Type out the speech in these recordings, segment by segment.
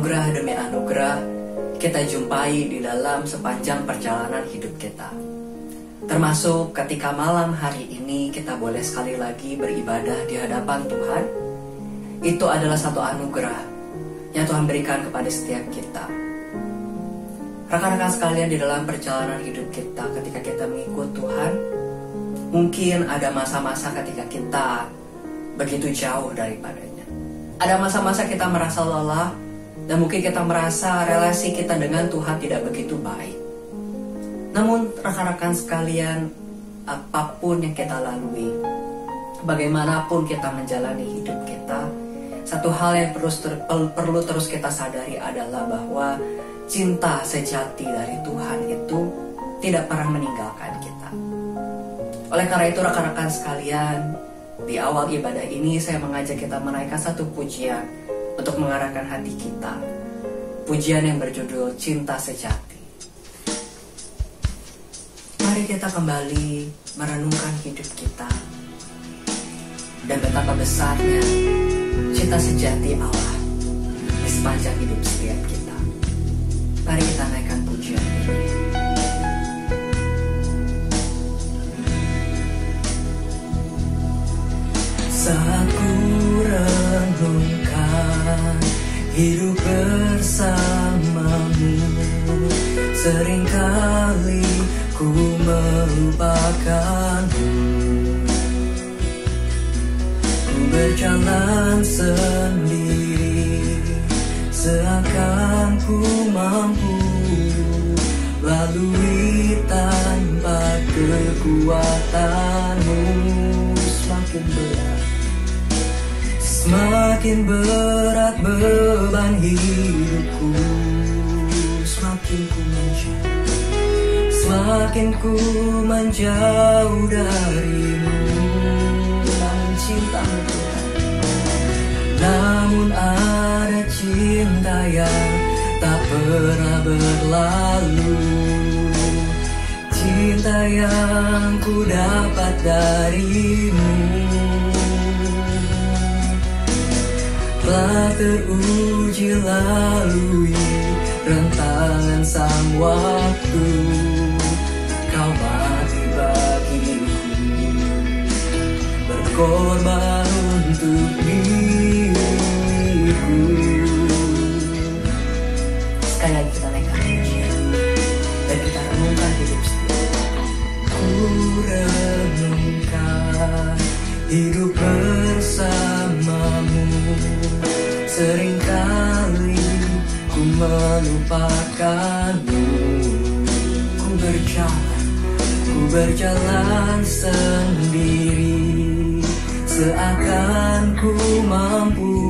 anugerah demi anugerah kita jumpai di dalam sepanjang perjalanan hidup kita. Termasuk ketika malam hari ini kita boleh sekali lagi beribadah di hadapan Tuhan. Itu adalah satu anugerah yang Tuhan berikan kepada setiap kita. Rekan-rekan sekalian, di dalam perjalanan hidup kita ketika kita mengikut Tuhan, mungkin ada masa-masa ketika kita begitu jauh daripadanya. Ada masa-masa kita merasa lelah, dan mungkin kita merasa relasi kita dengan Tuhan tidak begitu baik. Namun rekan-rekan sekalian, apapun yang kita lalui, bagaimanapun kita menjalani hidup kita, satu hal yang perlu terus kita sadari adalah bahwa cinta sejati dari Tuhan itu tidak pernah meninggalkan kita. Oleh karena itu rekan-rekan sekalian, di awal ibadah ini saya mengajak kita menaikkan satu pujian untuk mengarahkan hati kita. Pujian yang berjudul Cinta Sejati. Mari kita kembali merenungkan hidup kita dan betapa besarnya cinta sejati Allah di sepanjang hidup setiap kita. Mari kita naikkan pujian ini. Saat ku renungkan hidup bersamamu, seringkali ku melupakanmu. Ku berjalan sendiri, seakan ku mampu lalui tanpa kekuatanmu. Semakin berat beban hidupku, semakin ku menjauh darimu. Namun cintamu Tuhan, namun ada cinta yang tak pernah berlalu. Cinta yang ku dapat darimu telah teruji lalui rentangan sang waktu. Kau mati bagiku, berkorban untuk diriku. Sekali lagi kita naikkan pujian dan kita renungkan hidup setiap. Ku renungkan hidup bersamamu, seringkali ku melupakanmu. Ku berjalan sendiri, seakan ku mampu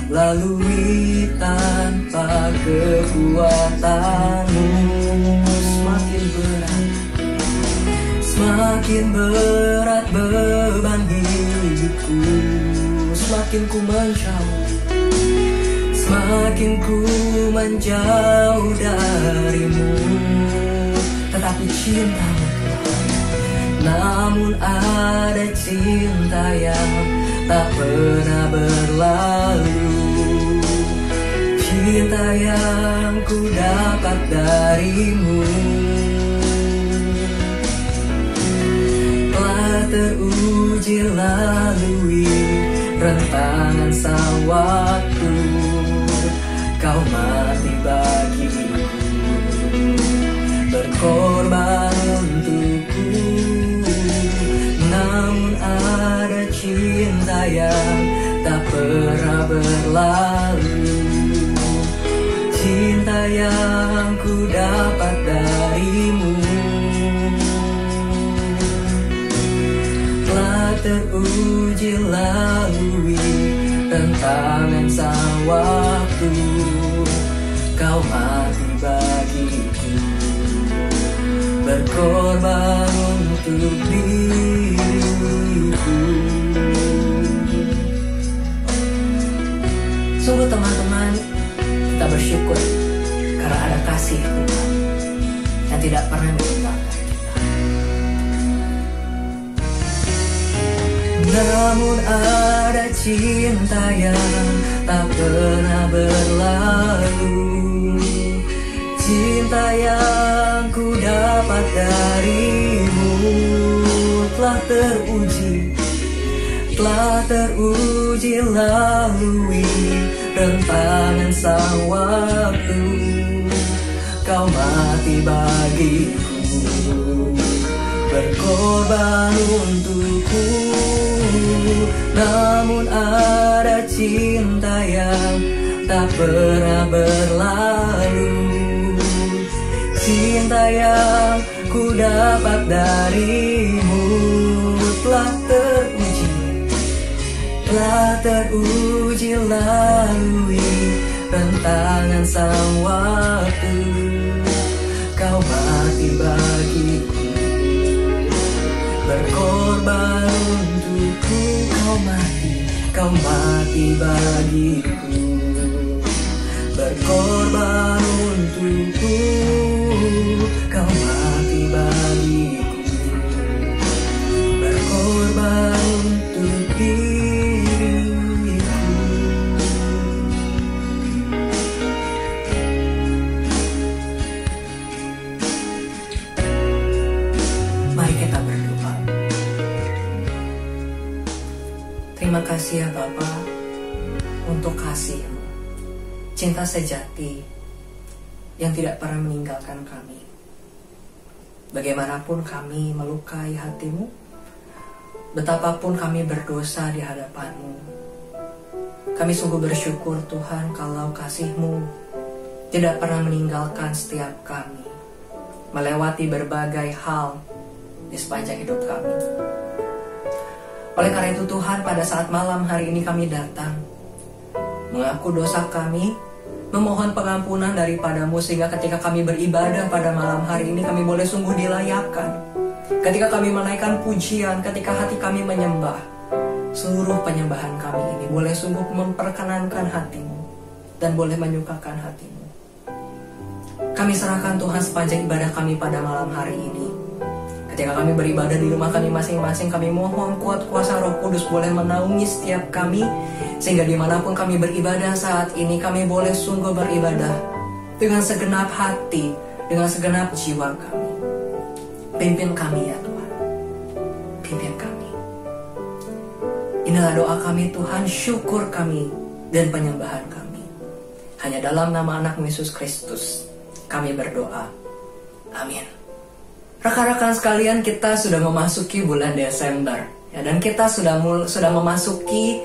lalui tanpa kekuatanmu. Semakin berat beban hidupku, semakin ku menjauh darimu. Tetapi cintamu Tuhan, namun ada cinta yang tak pernah berlalu. Cinta yang ku dapat darimu telah teruji lalui rentangan sang waktu. Kau mati bagiku, berkorban untukku. Namun ada cinta yang tak pernah berlalu. Cinta yang ku dapat darimu telah teruji lalui rentangan sang waktu. Kau mati bagiku, berkorban untuk diriku. Sungguh teman-teman, kita bersyukur karena ada kasih Tuhan yang tidak pernah meninggalkan kita. Namun ada cinta yang tak pernah berlalu, cinta yang ku dapat darimu telah teruji lalui rentangan sang waktu. Kau mati bagiku, berkorban untukku. Namun ada cinta yang tak pernah berlalu, cinta yang ku dapat darimu telah teruji lalui rentangan sang waktu. Kau mati bagiku, berkorban untukku. Kau mati bagiku, berkorban untukku. Kau mati bagiku, berkorban untuk diriku. Mari kita berdoa. Terima kasih ya Bapa untuk kasih-Mu, cinta sejati yang tidak pernah meninggalkan kami. Bagaimanapun kami melukai hati-Mu, betapapun kami berdosa di hadapan-Mu, kami sungguh bersyukur Tuhan kalau kasih-Mu tidak pernah meninggalkan setiap kami, melewati berbagai hal di sepanjang hidup kami. Oleh karena itu Tuhan, pada saat malam hari ini kami datang mengaku dosa kami, memohon pengampunan daripada-Mu, sehingga ketika kami beribadah pada malam hari ini kami boleh sungguh dilayakkan. Ketika kami menaikkan pujian, ketika hati kami menyembah, seluruh penyembahan kami ini boleh sungguh memperkenankan hati-Mu dan boleh menyukakan hati-Mu. Kami serahkan Tuhan sepanjang ibadah kami pada malam hari ini. Ketika kami beribadah di rumah kami masing-masing, kami mohon kuat kuasa Roh Kudus boleh menaungi setiap kami, sehingga dimanapun kami beribadah saat ini, kami boleh sungguh beribadah dengan segenap hati, dengan segenap jiwa kami. Pimpin kami ya Tuhan, pimpin kami. Inilah doa kami Tuhan, syukur kami dan penyembahan kami. Hanya dalam nama anak-Mu Yesus Kristus kami berdoa. Amin. Rekan-rekan sekalian, kita sudah memasuki bulan Desember ya, dan kita sudah memasuki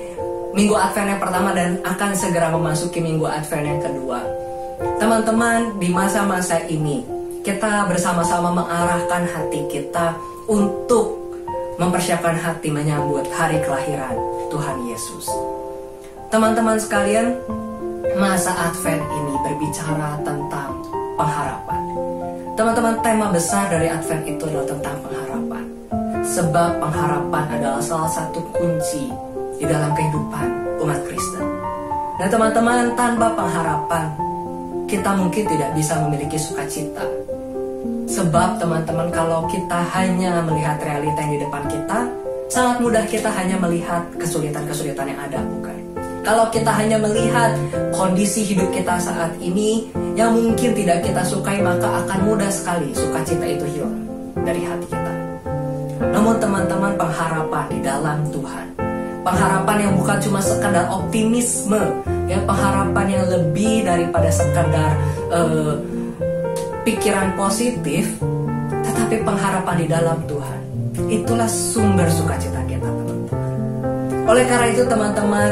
minggu Advent yang pertama dan akan segera memasuki minggu Advent yang kedua. Teman-teman, di masa-masa ini kita bersama-sama mengarahkan hati kita untuk mempersiapkan hati menyambut hari kelahiran Tuhan Yesus. Teman-teman sekalian, masa Advent ini berbicara tentang pengharapan. Teman-teman, tema besar dari Advent itu adalah tentang pengharapan. Sebab pengharapan adalah salah satu kunci di dalam kehidupan umat Kristen. Dan teman-teman, tanpa pengharapan, kita mungkin tidak bisa memiliki sukacita. Sebab teman-teman, kalau kita hanya melihat realita yang di depan kita, sangat mudah kita hanya melihat kesulitan-kesulitan yang ada, bukan? Kalau kita hanya melihat kondisi hidup kita saat ini yang mungkin tidak kita sukai, maka akan mudah sekali sukacita itu hilang dari hati kita. Namun teman-teman, pengharapan di dalam Tuhan, pengharapan yang bukan cuma sekadar optimisme, ya, pengharapan yang lebih daripada sekadar pikiran positif, tetapi pengharapan di dalam Tuhan, itulah sumber sukacita kita, teman-teman. Oleh karena itu teman-teman,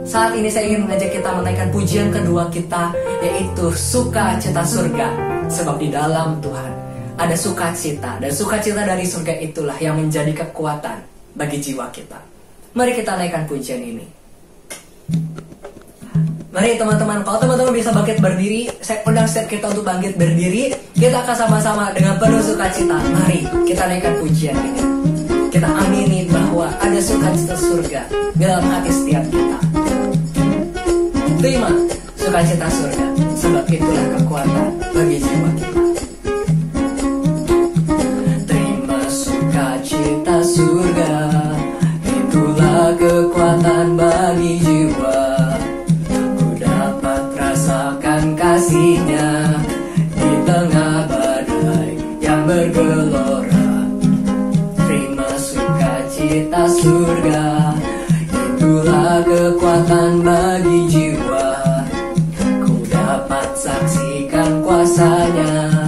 saat ini saya ingin mengajak kita menaikkan pujian kedua kita, yaitu sukacita surga. Sebab di dalam Tuhan ada sukacita, dan sukacita dari surga itulah yang menjadi kekuatan bagi jiwa kita. Mari kita naikkan pujian ini. Mari teman-teman, kalau teman-teman bisa bangkit berdiri, saya undang setiap kita untuk bangkit berdiri. Kita akan sama-sama dengan penuh sukacita. Mari kita naikkan pujian ini. Kita amini bahwa ada sukacita surga dalam hati setiap kita. Terima sukacita surga, sebab itulah kekuatan bagi jiwa kita. Terima sukacita surga, itulah kasih-Nya di tengah badai yang bergelora. Terima sukacita surga, itulah kekuatan bagi jiwa. Ku dapat saksikan kuasa-Nya,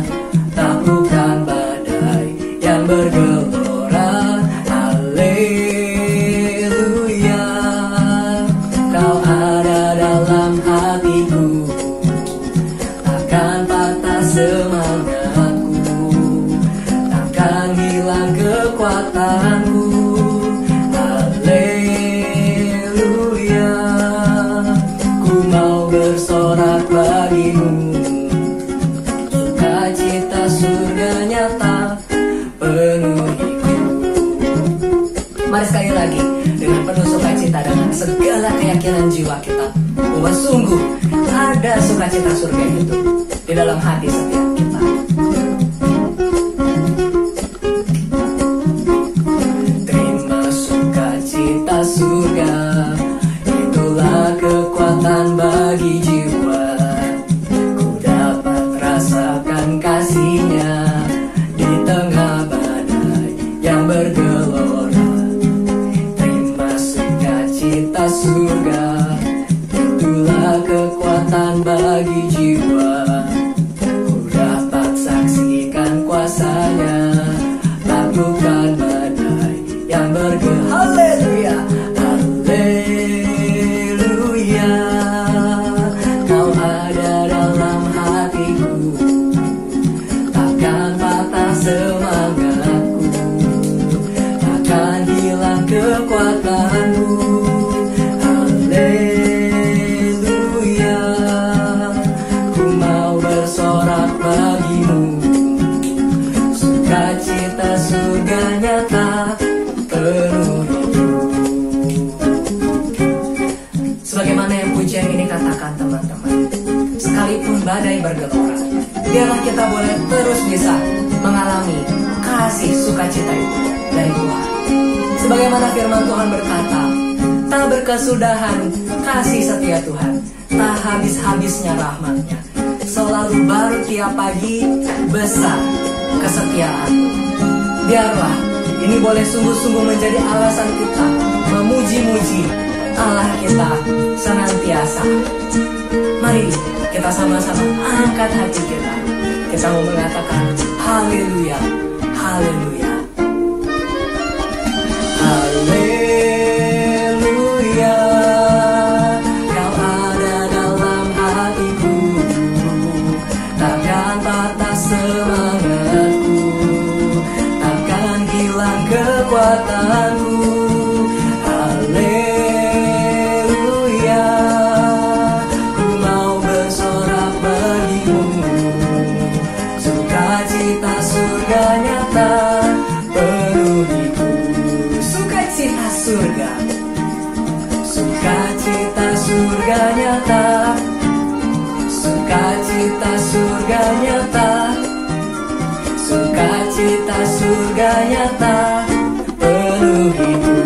taklukkan badai yang bergelora. Haleluya, Kau ada dalam hatiku, takkan patah semangatku, takkan hilang kekuatanku. Haleluya, ku mau bersorak bagimu, sukacita surga nyata penuhiku. Mari sekali lagi dengan penuh sukacita, dengan segala keyakinan jiwa kita bahwa sungguh ada sukacita surga itu di dalam hati setiap kita. Terima sukacita surga, itulah kekuatan bagi jiwa. Ku dapat rasakan kasih-Nya di tengah badai yang bergelora. Terima sukacita surga, itulah kekuatan bagi jiwa. Ku dapat saksikan kuasa-Nya, taklukkan badai yang bergelora. Haleluya, haleluya, Kau ada dalam hatiku, takkan patah semangatku, takkan hilang kekuatanku. Haleluya, ku mau bersorak bagimu, sukacita surga nyata penuhiku. Sebagaimana yang pujian ini katakan teman-teman, sekalipun badai bergelora, biarlah kita boleh terus bisa mengalami kasih sukacita itu dari Tuhan. Sebagaimana firman Tuhan berkata, tak berkesudahan kasih setia Tuhan, tak habis-habisnya rahmat-Nya, selalu baru tiap pagi, besar kesetiaan. Biarlah ini boleh sungguh-sungguh menjadi alasan kita memuji-muji Allah kita senantiasa. Mari kita sama-sama angkat hati kita. Kita mau mengatakan haleluya, haleluya, haleluya. Kau ada dalam hatiku, takkan patah semangatku, takkan hilang kekuatanku. Haleluya, ku mau bersorak bagimu, sukacita surga nyata penuhiku. Sukacita surga, sukacita surga nyata, sukacita surga nyata, sukacita surga nyata penuhiku.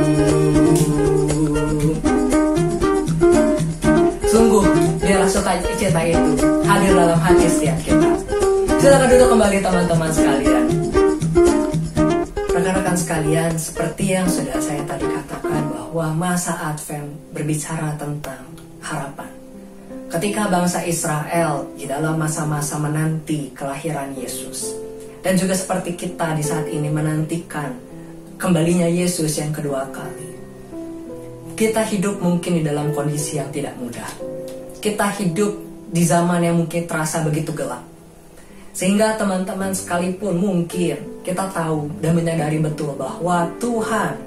Sungguh biarlah sukacita itu hadir dalam hati setiap kita. Silakan duduk kembali teman-teman sekalian. Rekan-rekan sekalian, seperti yang sudah saya tadi katakan bahwa masa Advent berbicara tentang harapan. Ketika bangsa Israel di dalam masa-masa menanti kelahiran Yesus, dan juga seperti kita di saat ini menantikan kembalinya Yesus yang kedua kali. Kita hidup mungkin di dalam kondisi yang tidak mudah. Kita hidup di zaman yang mungkin terasa begitu gelap. Sehingga teman-teman sekalipun mungkin kita tahu dan menyadari betul bahwa Tuhan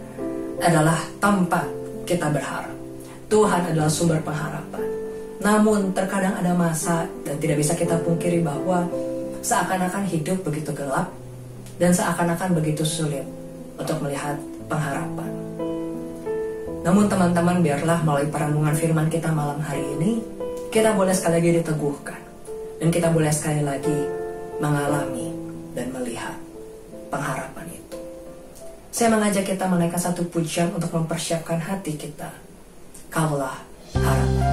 adalah tempat kita berharap. Tuhan adalah sumber pengharapan. Namun terkadang ada masa dan tidak bisa kita pungkiri bahwa seakan-akan hidup begitu gelap dan seakan-akan begitu sulit untuk melihat pengharapan. Namun teman-teman, biarlah melalui perenungan firman kita malam hari ini, kita boleh sekali lagi diteguhkan. Dan kita boleh sekali lagi mengalami dan melihat pengharapan itu. Saya mengajak kita menaikkan satu pujian untuk mempersiapkan hati kita. Kaulah harapan.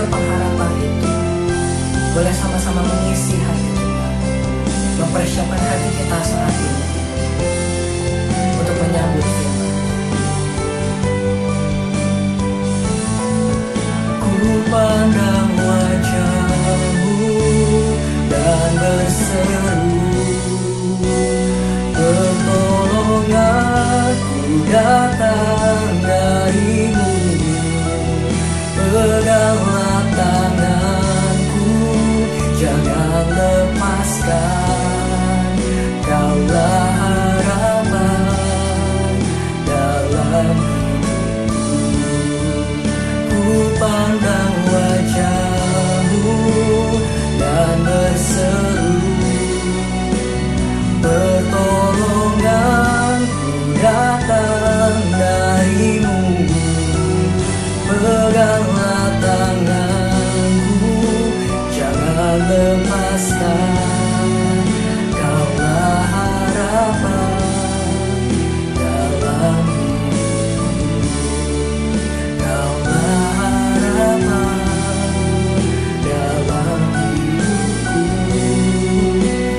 pengharapan itu boleh sama-sama mengisi hati kita, mempersiapkan hati kita saat ini untuk menyambut firman. Ku pandang wajah-Mu dan berseru, pertolonganku datang dari-Mu. Peganglah tanganku, jangan lepaskan. Kaulah harapan dalam hidupku. Ku pandang wajah-Mu dan berseru, pertolonganku datang dari-Mu. Peganglah tanganku, jangan lepaskan. Kaulah harapan dalam hidupku. Kaulah harapan dalam hidupku.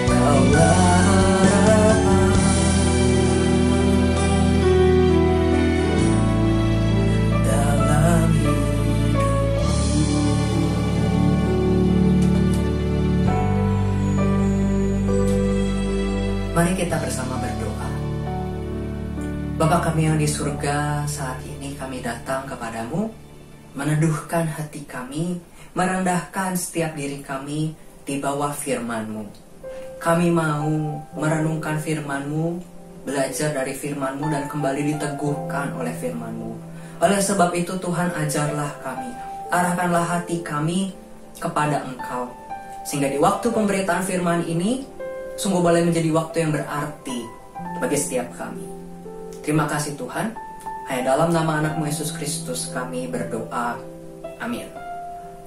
Kaulah harapan dalam hidupku. Mari kita bersama berdoa. Bapa kami yang di surga, saat ini kami datang kepadamu, meneduhkan hati kami, merendahkan setiap diri kami di bawah firman-Mu. Kami mau merenungkan firman-Mu, belajar dari firman-Mu dan kembali diteguhkan oleh firman-Mu. Oleh sebab itu Tuhan, ajarlah kami, arahkanlah hati kami kepada Engkau, sehingga di waktu pemberitaan firman ini sungguh boleh menjadi waktu yang berarti bagi setiap kami. Terima kasih Tuhan. Hanya dalam nama anak-Mu Yesus Kristus kami berdoa. Amin.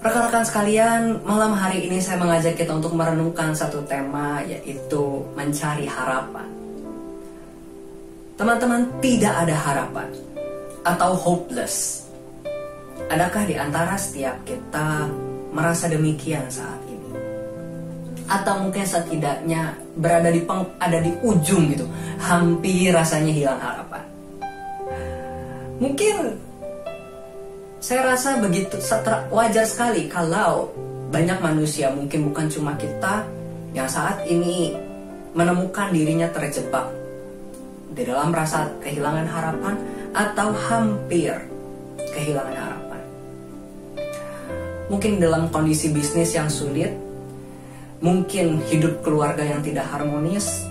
Rekan-rekan sekalian, malam hari ini saya mengajak kita untuk merenungkan satu tema, yaitu mencari harapan. Teman-teman, tidak ada harapan atau hopeless. Adakah di antara setiap kita merasa demikian saat ini? Atau mungkin setidaknya berada ada di ujung gitu, hampir rasanya hilang harapan. Mungkin saya rasa begitu wajar sekali kalau banyak manusia, mungkin bukan cuma kita, yang saat ini menemukan dirinya terjebak di dalam rasa kehilangan harapan atau hampir kehilangan harapan. Mungkin dalam kondisi bisnis yang sulit, mungkin hidup keluarga yang tidak harmonis,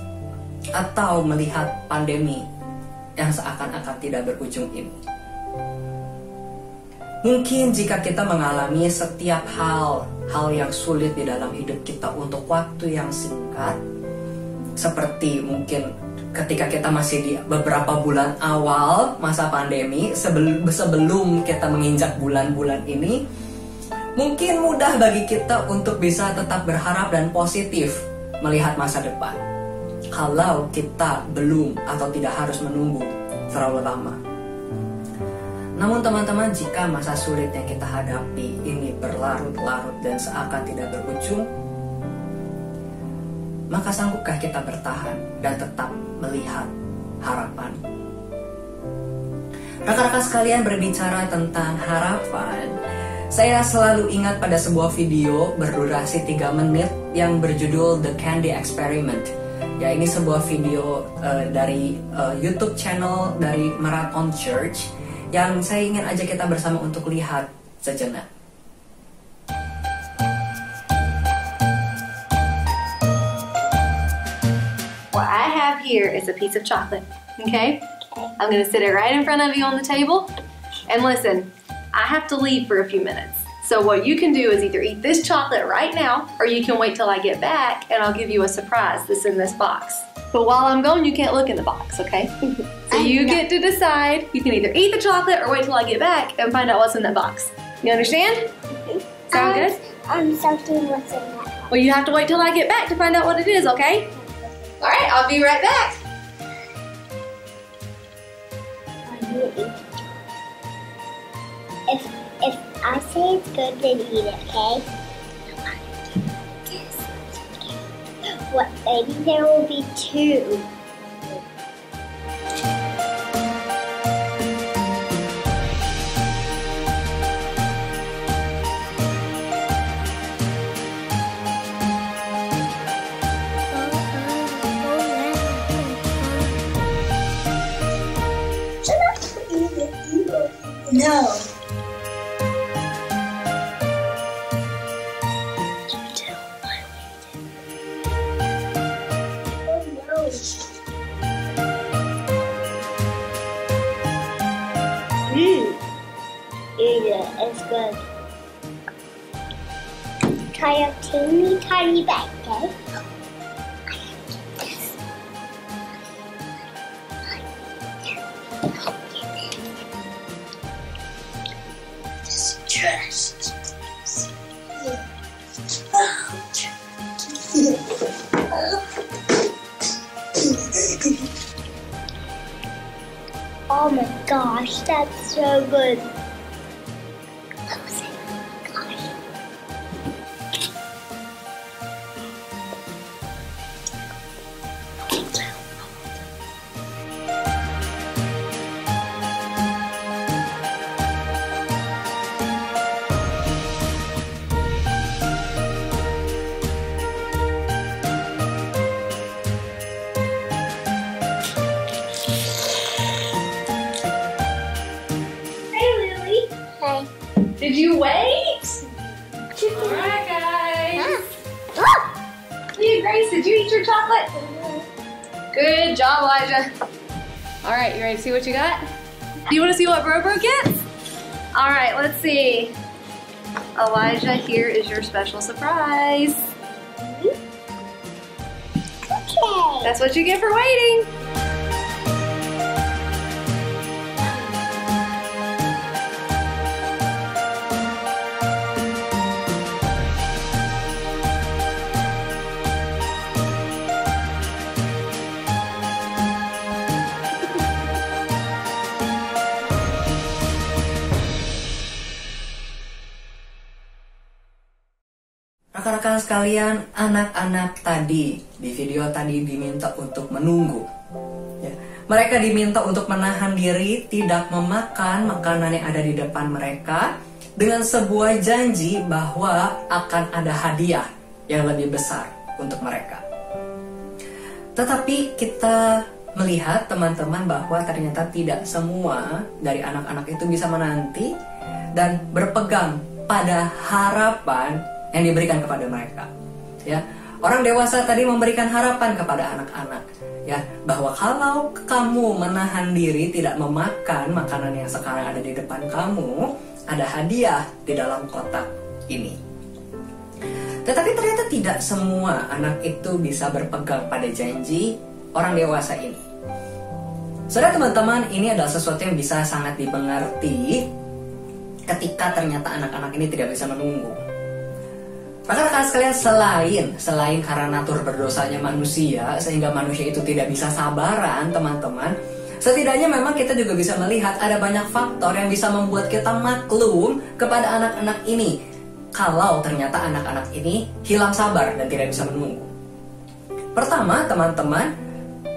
atau melihat pandemi yang seakan-akan tidak berujung ini. Mungkin jika kita mengalami setiap hal yang sulit di dalam hidup kita untuk waktu yang singkat, seperti mungkin ketika kita masih di beberapa bulan awal masa pandemi, sebelum kita menginjak bulan-bulan ini, mungkin mudah bagi kita untuk bisa tetap berharap dan positif melihat masa depan, kalau kita belum atau tidak harus menunggu terlalu lama. Namun teman-teman, jika masa sulit yang kita hadapi ini berlarut-larut dan seakan tidak berujung, maka sanggupkah kita bertahan dan tetap melihat harapan? Rekan-rekan sekalian, berbicara tentang harapan, saya selalu ingat pada sebuah video berdurasi 3 menit yang berjudul The Candy Experiment. Ya, ini sebuah video dari YouTube channel dari Marathon Church yang saya ingin ajak kita bersama untuk lihat sejenak. What I have here is a piece of chocolate, okay? I'm gonna sit it right in front of you on the table. And listen, I have to leave for a few minutes. So what you can do is either eat this chocolate right now, or you can wait till I get back and I'll give you a surprise that's in this box. But while I'm gone, you can't look in the box, okay? So you get to decide. You can either eat the chocolate or wait till I get back and find out what's in that box. You understand? Sound good? I'm something what's in that box. Well, you have to wait till I get back to find out what it is, okay? All right, I'll be right back. I'm gonna eat it. If I say it's good, then eat it, okay? What? Maybe there will be two. No. Eat it. It's good. Try a teeny tiny bite, okay? Oh my gosh, that's so good. Hey. Did you wait? Alright, guys. Hey, Grace, did you eat your chocolate? Good job, Elijah. Alright, you ready to see what you got? Do you want to see what Bro gets? Alright, let's see. Elijah, here is your special surprise. Okay. That's what you get for waiting. Rekan-rekan sekalian, anak-anak tadi di video tadi diminta untuk menunggu. Ya. Mereka diminta untuk menahan diri, tidak memakan makanan yang ada di depan mereka, dengan sebuah janji bahwa akan ada hadiah yang lebih besar untuk mereka. Tetapi kita melihat teman-teman bahwa ternyata tidak semua dari anak-anak itu bisa menanti dan berpegang pada harapan yang diberikan kepada mereka. Ya, orang dewasa tadi memberikan harapan kepada anak-anak, ya, bahwa kalau kamu menahan diri tidak memakan makanan yang sekarang ada di depan kamu, ada hadiah di dalam kotak ini. Tetapi ternyata tidak semua anak itu bisa berpegang pada janji orang dewasa ini. Saudara teman-teman, ini adalah sesuatu yang bisa sangat dimengerti ketika ternyata anak-anak ini tidak bisa menunggu. Rekan-rekan sekalian, selain karena natur berdosanya manusia, sehingga manusia itu tidak bisa sabaran, teman-teman, setidaknya memang kita juga bisa melihat ada banyak faktor yang bisa membuat kita maklum kepada anak-anak ini, kalau ternyata anak-anak ini hilang sabar dan tidak bisa menunggu. Pertama, teman-teman,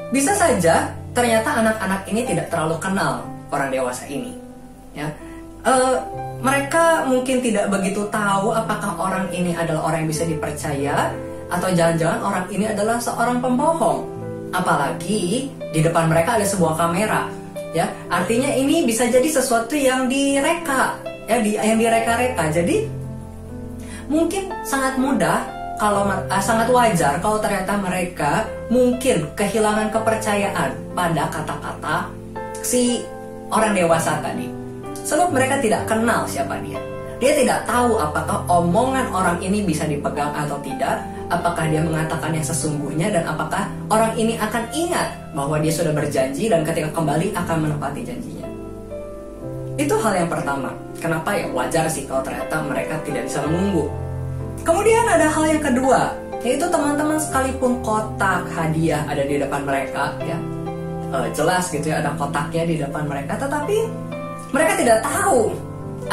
bisa saja ternyata anak-anak ini tidak terlalu kenal orang dewasa ini, ya. Mereka mungkin tidak begitu tahu apakah orang ini adalah orang yang bisa dipercaya, atau jangan-jangan orang ini adalah seorang pembohong. Apalagi di depan mereka ada sebuah kamera, ya. Artinya ini bisa jadi sesuatu yang direka, ya, yang direka-reka. Jadi mungkin sangat mudah sangat wajar kalau ternyata mereka mungkin kehilangan kepercayaan pada kata-kata si orang dewasa tadi. Sebab mereka tidak kenal siapa dia. Dia tidak tahu apakah omongan orang ini bisa dipegang atau tidak, apakah dia mengatakan yang sesungguhnya, dan apakah orang ini akan ingat bahwa dia sudah berjanji dan ketika kembali akan menepati janjinya. Itu hal yang pertama. Kenapa ya wajar sih kalau ternyata mereka tidak bisa menunggu. Kemudian ada hal yang kedua, yaitu teman-teman sekalipun kotak hadiah ada di depan mereka, ya, jelas gitu ya, ada kotaknya di depan mereka, tetapi mereka tidak tahu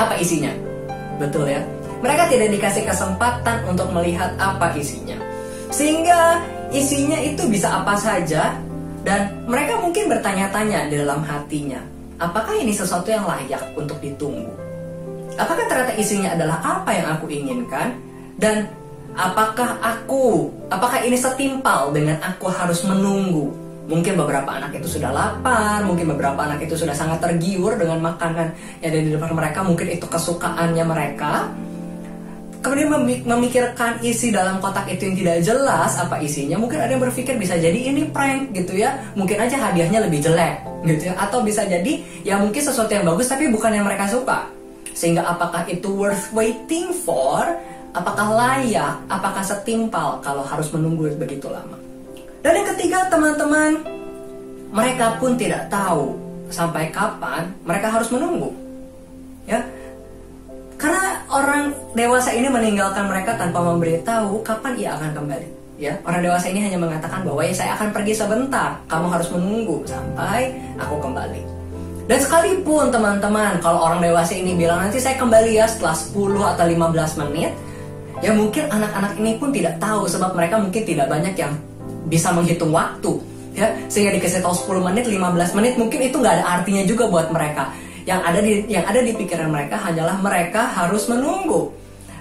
apa isinya. betul ya? Mereka tidak dikasih kesempatan untuk melihat apa isinya. Sehingga isinya itu bisa apa saja, dan mereka mungkin bertanya-tanya di dalam hatinya, apakah ini sesuatu yang layak untuk ditunggu? Apakah ternyata isinya adalah apa yang aku inginkan? Dan apakah ini setimpal dengan aku harus menunggu? Mungkin beberapa anak itu sudah lapar, mungkin beberapa anak itu sudah sangat tergiur dengan makanan yang ada di depan mereka, mungkin itu kesukaannya mereka. Kemudian memikirkan isi dalam kotak itu yang tidak jelas apa isinya. Mungkin ada yang berpikir bisa jadi ini prank gitu ya, mungkin aja hadiahnya lebih jelek gitu ya. Atau bisa jadi ya mungkin sesuatu yang bagus tapi bukan yang mereka suka. Sehingga apakah itu worth waiting for? Apakah layak? Apakah setimpal kalau harus menunggu begitu lama? Dan yang ketiga, teman-teman, mereka pun tidak tahu sampai kapan mereka harus menunggu. Ya. Karena orang dewasa ini meninggalkan mereka tanpa memberitahu kapan ia akan kembali. Ya, orang dewasa ini hanya mengatakan bahwa ya saya akan pergi sebentar, kamu harus menunggu sampai aku kembali. Dan sekalipun teman-teman, kalau orang dewasa ini bilang nanti saya kembali ya setelah 10 atau 15 menit, ya mungkin anak-anak ini pun tidak tahu sebab mereka mungkin tidak banyak yang bisa menghitung waktu. Ya, sehingga dikasih tahu 10 menit, 15 menit mungkin itu nggak ada artinya juga buat mereka. Yang ada di pikiran mereka hanyalah mereka harus menunggu.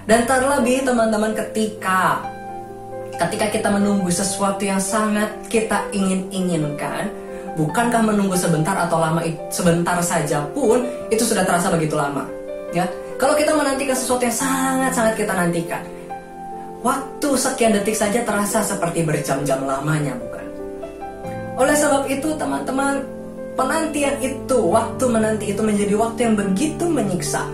Dan terlebih teman-teman ketika kita menunggu sesuatu yang sangat kita inginkan, bukankah menunggu sebentar atau lama sebentar saja pun itu sudah terasa begitu lama. Ya, kalau kita menantikan sesuatu yang sangat-sangat kita nantikan, waktu sekian detik saja terasa seperti berjam-jam lamanya, bukan? Oleh sebab itu teman-teman, penantian itu, waktu menanti itu menjadi waktu yang begitu menyiksa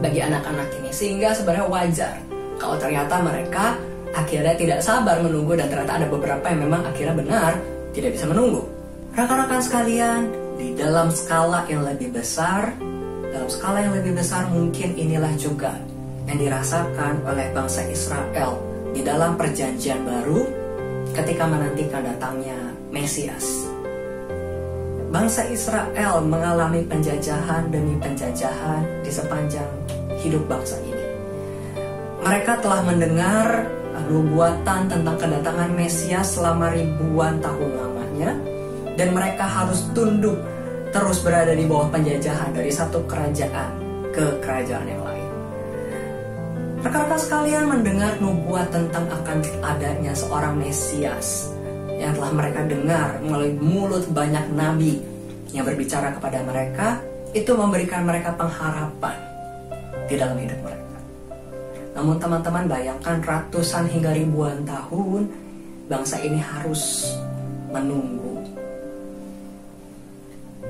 bagi anak-anak ini. Sehingga sebenarnya wajar kalau ternyata mereka akhirnya tidak sabar menunggu, dan ternyata ada beberapa yang memang akhirnya benar tidak bisa menunggu. Rekan-rekan sekalian, di dalam skala yang lebih besar, mungkin inilah juga yang dirasakan oleh bangsa Israel di dalam perjanjian baru ketika menantikan datangnya Mesias. Bangsa Israel mengalami penjajahan demi penjajahan di sepanjang hidup bangsa ini. Mereka telah mendengar nubuatan tentang kedatangan Mesias selama ribuan tahun lamanya, dan mereka harus tunduk terus berada di bawah penjajahan dari satu kerajaan ke kerajaan yang lain. Rekan-rekan sekalian mendengar nubuat tentang akan adanya seorang Mesias yang telah mereka dengar melalui mulut banyak nabi yang berbicara kepada mereka, itu memberikan mereka pengharapan di dalam hidup mereka. Namun teman-teman bayangkan, ratusan hingga ribuan tahun bangsa ini harus menunggu.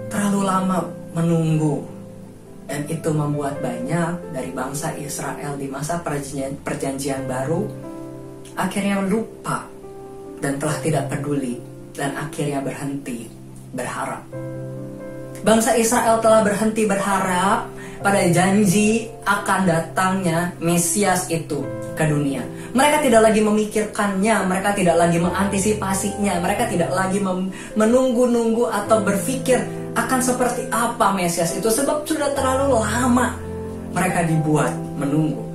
Terlalu lama menunggu, dan itu membuat banyak dari bangsa Israel di masa perjanjian baru akhirnya lupa dan telah tidak peduli, dan akhirnya berhenti berharap. Bangsa Israel telah berhenti berharap pada janji akan datangnya Mesias itu ke dunia. Mereka tidak lagi memikirkannya, mereka tidak lagi mengantisipasinya, mereka tidak lagi menunggu-nunggu atau berpikir akan seperti apa Mesias itu, sebab sudah terlalu lama mereka dibuat menunggu.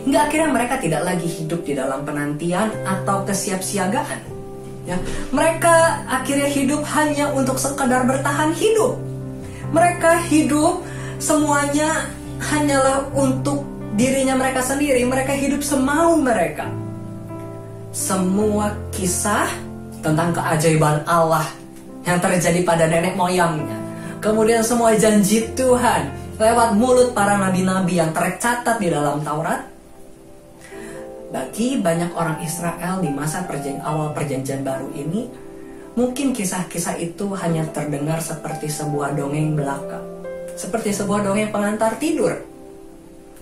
Hingga akhirnya mereka tidak lagi hidup di dalam penantian atau kesiapsiagaan. Ya, mereka akhirnya hidup hanya untuk sekedar bertahan hidup. Mereka hidup semuanya hanyalah untuk dirinya mereka sendiri. Mereka hidup semau mereka. Semua kisah tentang keajaiban Allah yang terjadi pada nenek moyangnya, kemudian semua janji Tuhan lewat mulut para nabi-nabi yang tercatat di dalam Taurat, bagi banyak orang Israel di masa awal perjanjian baru ini, mungkin kisah-kisah itu hanya terdengar seperti sebuah dongeng belaka, seperti sebuah dongeng pengantar tidur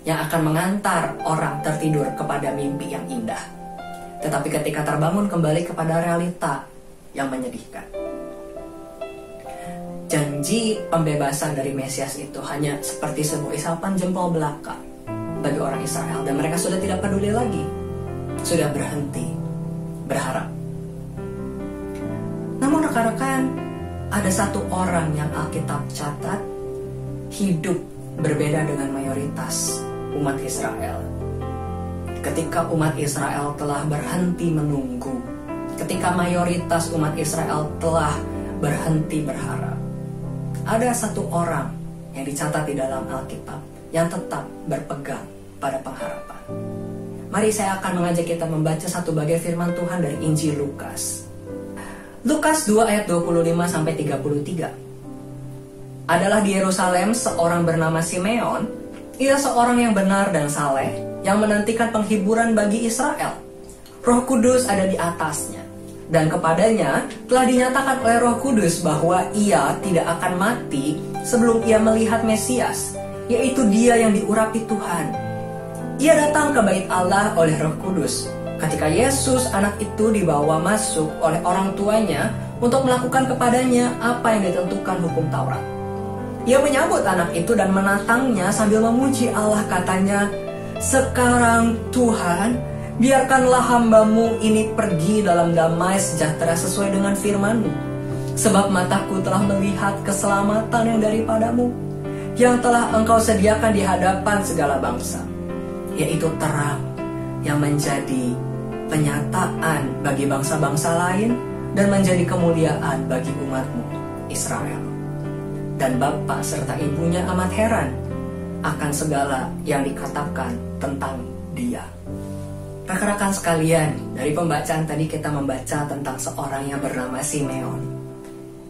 yang akan mengantar orang tertidur kepada mimpi yang indah. Tetapi ketika terbangun kembali kepada realita yang menyedihkan, janji pembebasan dari Mesias itu hanya seperti sebuah isapan jempol belaka bagi orang Israel, dan mereka sudah tidak peduli lagi, sudah berhenti berharap. Namun rekan-rekan, ada satu orang yang Alkitab catat hidup berbeda dengan mayoritas umat Israel. Ketika umat Israel telah berhenti menunggu, ketika mayoritas umat Israel telah berhenti berharap, ada satu orang yang dicatat di dalam Alkitab yang tetap berpegang pada pengharapan. Mari saya akan mengajak kita membaca satu bagian firman Tuhan dari Injil Lukas. Lukas 2 ayat 25-33. Adalah di Yerusalem seorang bernama Simeon. Ia seorang yang benar dan saleh, yang menantikan penghiburan bagi Israel. Roh Kudus ada di atasnya, dan kepadanya telah dinyatakan oleh Roh Kudus bahwa ia tidak akan mati sebelum ia melihat Mesias, yaitu Dia yang diurapi Tuhan. Ia datang ke bait Allah oleh Roh Kudus. Ketika Yesus anak itu dibawa masuk oleh orang tuanya untuk melakukan kepadanya apa yang ditentukan hukum Taurat. Ia menyambut anak itu dan menatangnya sambil memuji Allah, katanya, "Sekarang Tuhan, biarkanlah hamba-Mu ini pergi dalam damai sejahtera sesuai dengan firman-Mu. Sebab mataku telah melihat keselamatan yang daripada-Mu, yang telah Engkau sediakan di hadapan segala bangsa, yaitu terang yang menjadi penyataan bagi bangsa-bangsa lain dan menjadi kemuliaan bagi umat-Mu Israel." Dan bapa serta ibunya amat heran akan segala yang dikatakan tentang Dia. Rekan-rekan sekalian, dari pembacaan tadi kita membaca tentang seorang yang bernama Simeon.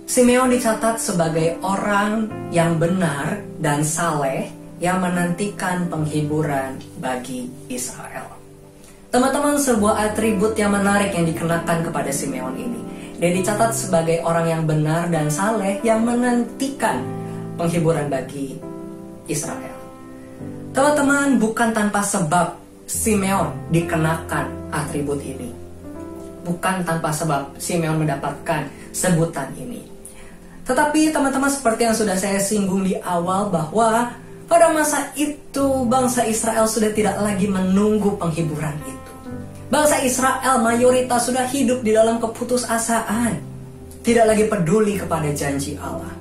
Simeon dicatat sebagai orang yang benar dan saleh yang menantikan penghiburan bagi Israel. Teman-teman, sebuah atribut yang menarik yang dikenakan kepada Simeon ini. Dia dicatat sebagai orang yang benar dan saleh yang menantikan penghiburan bagi Israel. Teman-teman, bukan tanpa sebab Simeon dikenakan atribut ini. Bukan tanpa sebab Simeon mendapatkan sebutan ini. Tetapi teman-teman, seperti yang sudah saya singgung di awal, bahwa pada masa itu bangsa Israel sudah tidak lagi menunggu penghiburan itu. Bangsa Israel mayoritas sudah hidup di dalam keputusasaan, tidak lagi peduli kepada janji Allah.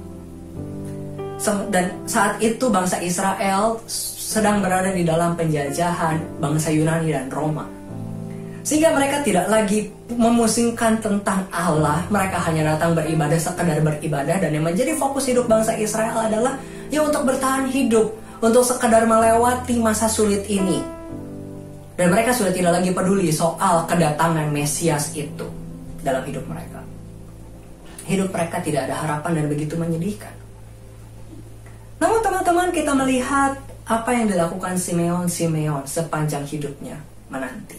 Dan saat itu bangsa Israel sedang berada di dalam penjajahan bangsa Yunani dan Roma. Sehingga mereka tidak lagi memusingkan tentang Allah. Mereka hanya datang beribadah sekedar beribadah. Dan yang menjadi fokus hidup bangsa Israel adalah ya untuk bertahan hidup, untuk sekedar melewati masa sulit ini. Dan mereka sudah tidak lagi peduli soal kedatangan Mesias itu dalam hidup mereka. Hidup mereka tidak ada harapan dan begitu menyedihkan. Namun teman-teman, kita melihat apa yang dilakukan Simeon sepanjang hidupnya menanti.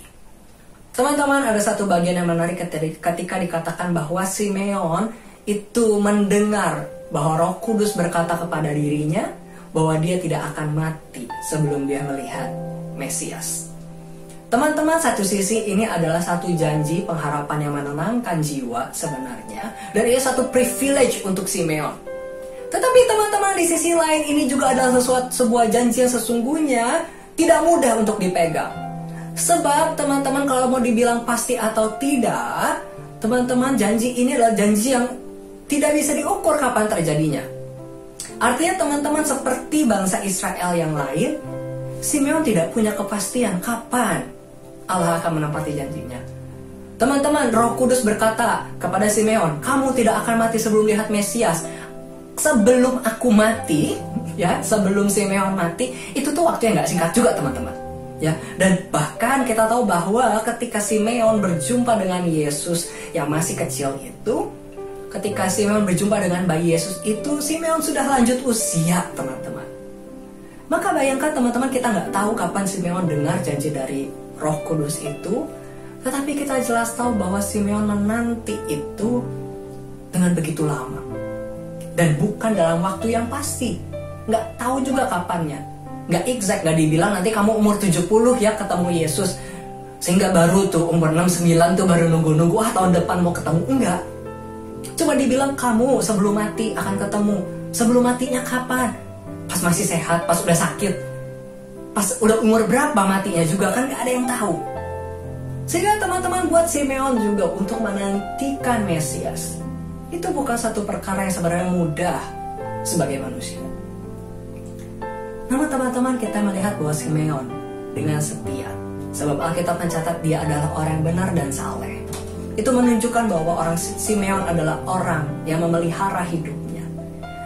Teman-teman, ada satu bagian yang menarik ketika dikatakan bahwa Simeon itu mendengar bahwa Roh Kudus berkata kepada dirinya bahwa dia tidak akan mati sebelum dia melihat Mesias. Teman-teman, satu sisi ini adalah satu janji pengharapan yang menenangkan jiwa sebenarnya, dan ini satu privilege untuk Simeon. Tetapi teman-teman, di sisi lain ini juga adalah sebuah janji yang sesungguhnya tidak mudah untuk dipegang. Sebab teman-teman, kalau mau dibilang pasti atau tidak, teman-teman, janji ini adalah janji yang tidak bisa diukur kapan terjadinya. Artinya teman-teman, seperti bangsa Israel yang lain, Simeon tidak punya kepastian kapan Allah akan menepati janjinya. Teman-teman, Roh Kudus berkata kepada Simeon, "Kamu tidak akan mati sebelum lihat Mesias." Sebelum aku mati, ya, sebelum Simeon mati, itu tuh waktu yang gak singkat juga, teman-teman. Ya, dan bahkan kita tahu bahwa ketika Simeon berjumpa dengan Yesus yang masih kecil itu, ketika Simeon berjumpa dengan bayi Yesus itu, Simeon sudah lanjut usia, teman-teman. Maka bayangkan teman-teman, kita nggak tahu kapan Simeon dengar janji dari Roh Kudus itu, tetapi kita jelas tahu bahwa Simeon menanti itu dengan begitu lama. Dan bukan dalam waktu yang pasti. Nggak tahu juga kapannya. Nggak exact, nggak dibilang nanti kamu umur 70 ya ketemu Yesus. Sehingga baru tuh umur 69 tuh baru nunggu-nunggu, tahun depan mau ketemu. Enggak. Cuma dibilang kamu sebelum mati akan ketemu. Sebelum matinya kapan? Pas masih sehat, pas udah sakit, pas udah umur berapa matinya juga kan gak ada yang tahu. Sehingga teman-teman, buat Simeon juga untuk menantikan Mesias itu bukan satu perkara yang sebenarnya mudah sebagai manusia. Namun teman-teman, kita melihat bahwa Simeon dengan setia. Sebab Alkitab mencatat dia adalah orang yang benar dan saleh. Itu menunjukkan bahwa orang Simeon adalah orang yang memelihara hidupnya.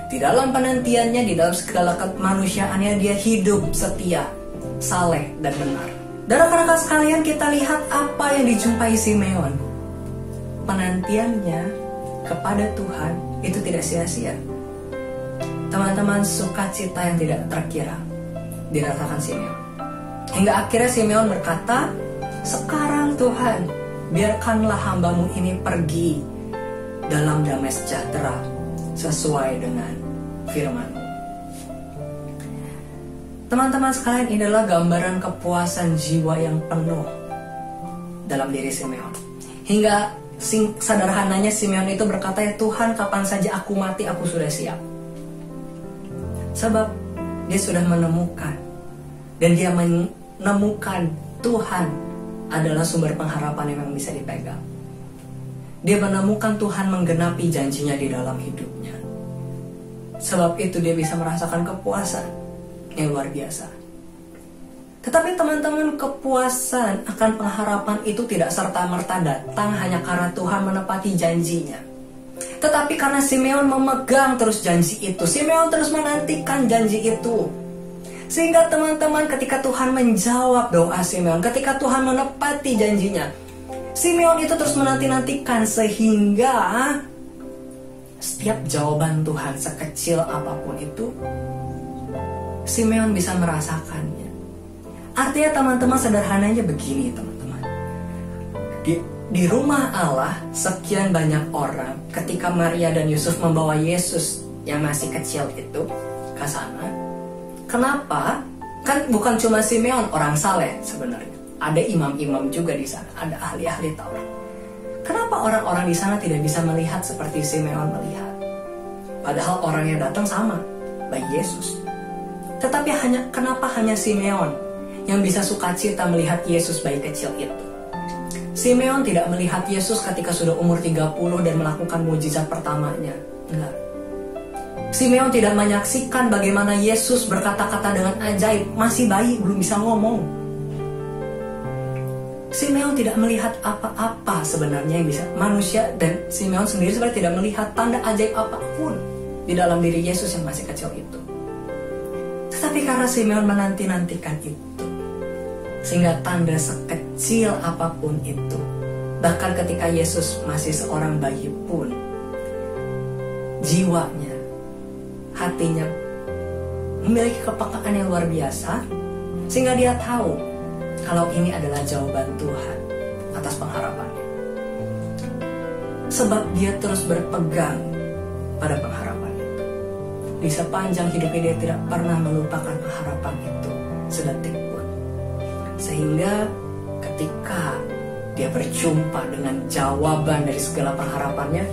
Di dalam penantiannya, di dalam segala kemanusiaannya, dia hidup setia, saleh dan benar. Dan rekan-rekan sekalian, kita lihat apa yang dijumpai Simeon. Penantiannya kepada Tuhan itu tidak sia-sia. Teman-teman, sukacita yang tidak terkira dirasakan Simeon. Hingga akhirnya Simeon berkata, sekarang Tuhan, biarkanlah hamba-Mu ini pergi dalam damai sejahtera sesuai dengan firman-Mu. Teman-teman sekalian, ini adalah gambaran kepuasan jiwa yang penuh dalam diri Simeon. Hingga sederhananya Simeon itu berkata, ya Tuhan, kapan saja aku mati, aku sudah siap. Sebab dia sudah menemukan, dan dia menemukan Tuhan adalah sumber pengharapan yang bisa dipegang. Dia menemukan Tuhan menggenapi janjinya di dalam hidupnya. Sebab itu dia bisa merasakan kepuasan yang luar biasa. Tetapi teman-teman, kepuasan akan pengharapan itu tidak serta-merta datang hanya karena Tuhan menepati janjinya. Tetapi karena Simeon memegang terus janji itu, Simeon terus menantikan janji itu. Sehingga teman-teman, ketika Tuhan menjawab doa Simeon, ketika Tuhan menepati janjinya, Simeon itu terus menanti-nantikan, sehingga setiap jawaban Tuhan sekecil apapun itu, Simeon bisa merasakannya. Artinya teman-teman, sederhananya begini teman-teman. Di rumah Allah, sekian banyak orang, ketika Maria dan Yusuf membawa Yesus yang masih kecil itu ke sana. Kenapa? Kan bukan cuma Simeon orang saleh sebenarnya. Ada imam-imam juga di sana, ada ahli-ahli Taurat. Kenapa orang-orang di sana tidak bisa melihat seperti Simeon melihat? Padahal orang yang datang sama, bayi Yesus. Tetapi kenapa hanya Simeon yang bisa sukacita melihat Yesus bayi kecil itu? Simeon tidak melihat Yesus ketika sudah umur 30 dan melakukan mujizat pertamanya. Enggak. Simeon tidak menyaksikan bagaimana Yesus berkata-kata dengan ajaib, masih bayi, belum bisa ngomong. Simeon tidak melihat apa-apa sebenarnya yang bisa manusia, dan Simeon sendiri sebenarnya tidak melihat tanda ajaib apapun di dalam diri Yesus yang masih kecil itu. Tetapi karena Simeon menanti-nantikan itu, sehingga tanda sekecil apapun itu, bahkan ketika Yesus masih seorang bayi pun, jiwanya, hatinya memiliki kepekaan yang luar biasa, sehingga dia tahu kalau ini adalah jawaban Tuhan atas pengharapannya. Sebab dia terus berpegang pada pengharapan itu. Di sepanjang hidupnya dia tidak pernah melupakan pengharapan itu sedetik pun. Sehingga ketika dia berjumpa dengan jawaban dari segala pengharapannya,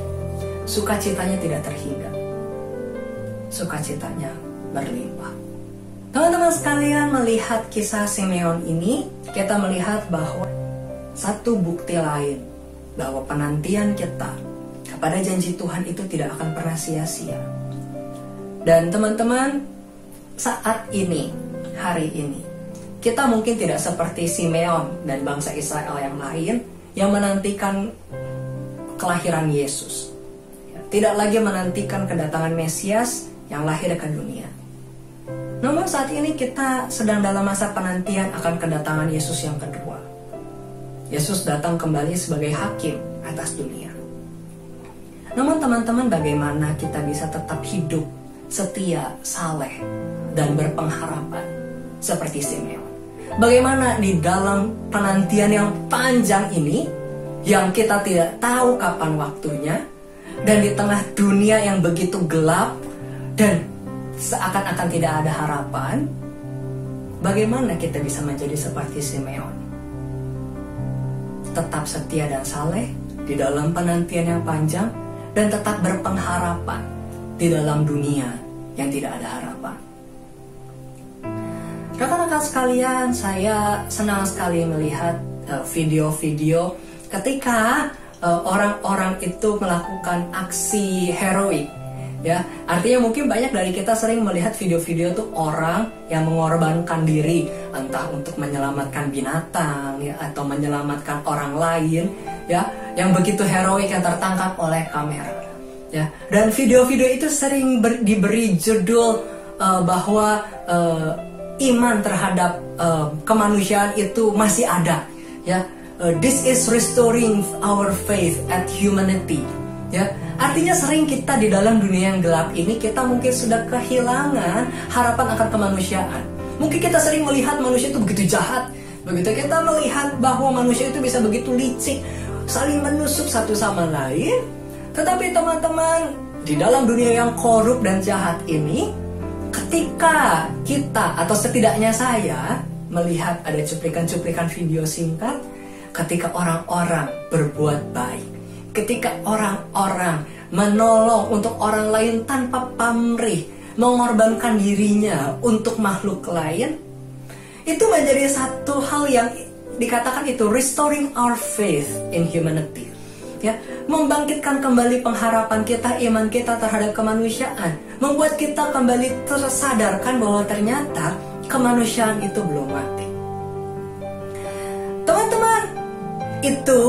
sukacitanya tidak terhingga. Sukacitanya berlimpah. Teman-teman sekalian, melihat kisah Simeon ini, kita melihat bahwa satu bukti lain bahwa penantian kita kepada janji Tuhan itu tidak akan pernah sia-sia. Dan teman-teman, saat ini, hari ini, kita mungkin tidak seperti Simeon dan bangsa Israel yang lain yang menantikan kelahiran Yesus. Tidak lagi menantikan kedatangan Mesias yang lahir ke dunia. Namun saat ini kita sedang dalam masa penantian akan kedatangan Yesus yang kedua. Yesus datang kembali sebagai hakim atas dunia. Namun teman-teman, bagaimana kita bisa tetap hidup setia, saleh, dan berpengharapan seperti Simeon? Bagaimana di dalam penantian yang panjang ini, yang kita tidak tahu kapan waktunya, dan di tengah dunia yang begitu gelap dan seakan-akan tidak ada harapan, bagaimana kita bisa menjadi seperti Simeon? Tetap setia dan saleh di dalam penantian yang panjang, dan tetap berpengharapan di dalam dunia yang tidak ada harapan. Rekan-rekan sekalian, saya senang sekali melihat video-video ketika orang-orang itu melakukan aksi heroik Ya, artinya mungkin banyak dari kita sering melihat video-video tuh orang yang mengorbankan diri, entah untuk menyelamatkan binatang ya, atau menyelamatkan orang lain ya, yang begitu heroik yang tertangkap oleh kamera. Ya, dan video-video itu sering diberi judul bahwa iman terhadap kemanusiaan itu masih ada. Ya, this is restoring our faith at humanity. Ya, artinya sering kita di dalam dunia yang gelap ini kita mungkin sudah kehilangan harapan akan kemanusiaan. Mungkin kita sering melihat manusia itu begitu jahat. Begitu kita melihat bahwa manusia itu bisa begitu licik, saling menusuk satu sama lain. Tetapi teman-teman, di dalam dunia yang korup dan jahat ini, ketika kita atau setidaknya saya melihat ada cuplikan-cuplikan video singkat ketika orang-orang berbuat baik, ketika orang-orang menolong untuk orang lain tanpa pamrih, mengorbankan dirinya untuk makhluk lain, itu menjadi satu hal yang dikatakan itu restoring our faith in humanity. Ya, membangkitkan kembali pengharapan kita, iman kita terhadap kemanusiaan, membuat kita kembali tersadarkan bahwa ternyata kemanusiaan itu belum mati. Teman-teman, itu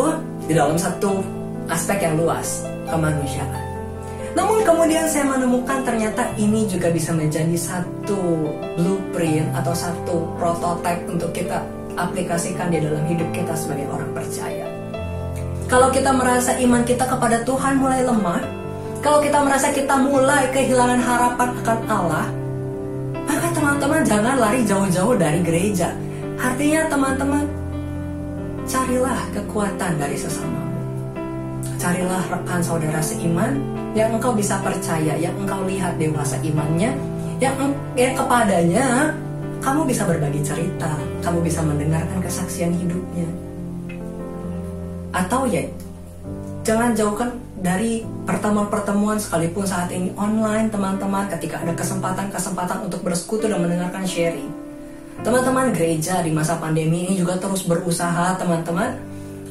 di dalam satu aspek yang luas, kemanusiaan. Namun kemudian saya menemukan ternyata ini juga bisa menjadi satu blueprint atau satu prototipe untuk kita aplikasikan di dalam hidup kita sebagai orang percaya. Kalau kita merasa iman kita kepada Tuhan mulai lemah, kalau kita merasa kita mulai kehilangan harapan akan Allah, maka teman-teman jangan lari jauh-jauh dari gereja. Artinya teman-teman, carilah kekuatan dari sesama. Carilah rekan saudara seiman yang engkau bisa percaya, yang engkau lihat dewasa imannya, yang kepadanya kamu bisa berbagi cerita, kamu bisa mendengarkan kesaksian hidupnya. Atau ya, jangan jauhkan dari pertemuan-pertemuan sekalipun saat ini online teman-teman, ketika ada kesempatan-kesempatan untuk bersekutu dan mendengarkan sharing. Teman-teman, gereja di masa pandemi ini juga terus berusaha teman-teman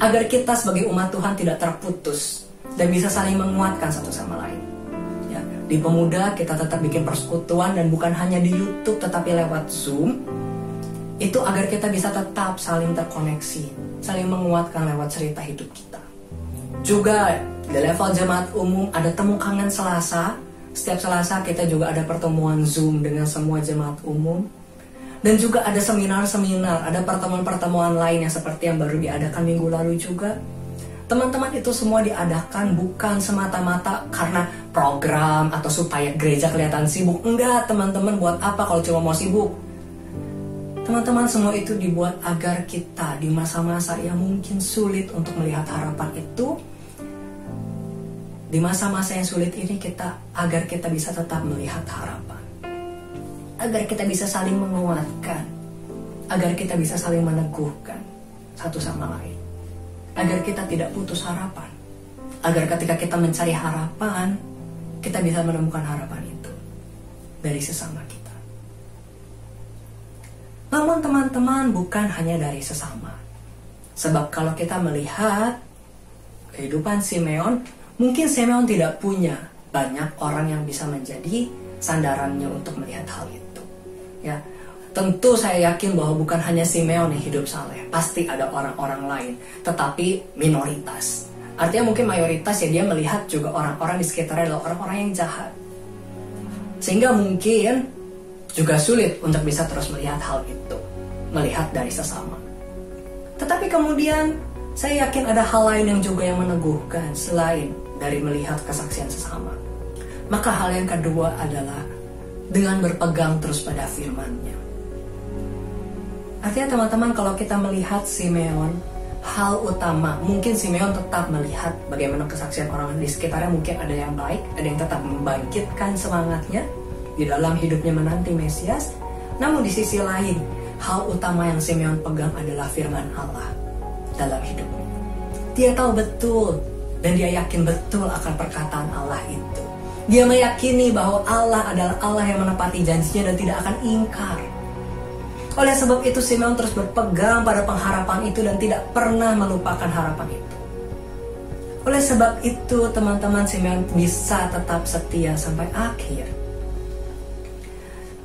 agar kita sebagai umat Tuhan tidak terputus dan bisa saling menguatkan satu sama lain. Ya, di Pemuda kita tetap bikin persekutuan dan bukan hanya di YouTube tetapi lewat Zoom. Itu agar kita bisa tetap saling terkoneksi, saling menguatkan lewat cerita hidup kita. Juga di level jemaat umum ada temu kangen Selasa. Setiap Selasa kita juga ada pertemuan Zoom dengan semua jemaat umum. Dan juga ada seminar-seminar, ada pertemuan-pertemuan lain yang seperti yang baru diadakan minggu lalu juga. Teman-teman, itu semua diadakan bukan semata-mata karena program atau supaya gereja kelihatan sibuk. Enggak, teman-teman, buat apa kalau cuma mau sibuk? Teman-teman, semua itu dibuat agar kita di masa-masa yang mungkin sulit untuk melihat harapan itu, di masa-masa yang sulit ini agar kita bisa tetap melihat harapan. Agar kita bisa saling menguatkan, agar kita bisa saling meneguhkan satu sama lain, agar kita tidak putus harapan, agar ketika kita mencari harapan, kita bisa menemukan harapan itu dari sesama kita. Namun teman-teman, bukan hanya dari sesama, sebab kalau kita melihat kehidupan Simeon, mungkin Simeon tidak punya banyak orang yang bisa menjadi sandarannya untuk melihat hal itu. Ya, tentu saya yakin bahwa bukan hanya Simeon yang hidup saleh, pasti ada orang-orang lain, tetapi minoritas. Artinya mungkin mayoritas ya dia melihat juga orang-orang di sekitarnya adalah orang-orang yang jahat, sehingga mungkin juga sulit untuk bisa terus melihat hal itu, melihat dari sesama. Tetapi kemudian saya yakin ada hal lain yang juga yang meneguhkan selain dari melihat kesaksian sesama. Maka hal yang kedua adalah dengan berpegang terus pada firman-Nya. Artinya teman-teman, kalau kita melihat Simeon, hal utama, mungkin Simeon tetap melihat bagaimana kesaksian orang di sekitarnya, mungkin ada yang baik, ada yang tetap membangkitkan semangatnya di dalam hidupnya menanti Mesias. Namun di sisi lain, hal utama yang Simeon pegang adalah firman Allah dalam hidupnya. Dia tahu betul dan dia yakin betul akan perkataan Allah itu. Dia meyakini bahwa Allah adalah Allah yang menepati janjinya dan tidak akan ingkar. Oleh sebab itu Simeon terus berpegang pada pengharapan itu dan tidak pernah melupakan harapan itu. Oleh sebab itu teman-teman, Simeon bisa tetap setia sampai akhir.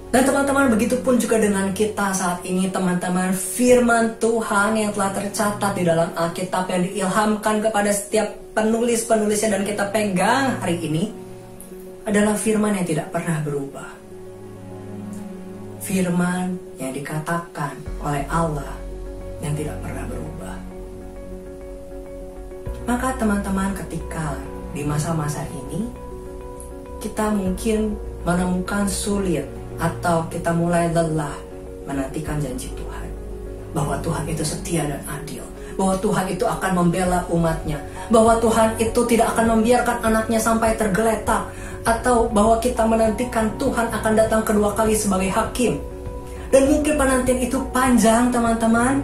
Dan teman-teman, begitupun juga dengan kita saat ini teman-teman. Firman Tuhan yang telah tercatat di dalam Alkitab yang diilhamkan kepada setiap penulis-penulisnya dan kita pegang hari ini adalah firman yang tidak pernah berubah. Firman yang dikatakan oleh Allah yang tidak pernah berubah. Maka teman-teman, ketika di masa-masa ini kita mungkin menemukan sulit atau kita mulai lelah menantikan janji Tuhan, bahwa Tuhan itu setia dan adil, bahwa Tuhan itu akan membela umatnya, bahwa Tuhan itu tidak akan membiarkan anaknya sampai tergeletak, atau bahwa kita menantikan Tuhan akan datang kedua kali sebagai hakim. Dan mungkin penantian itu panjang teman-teman.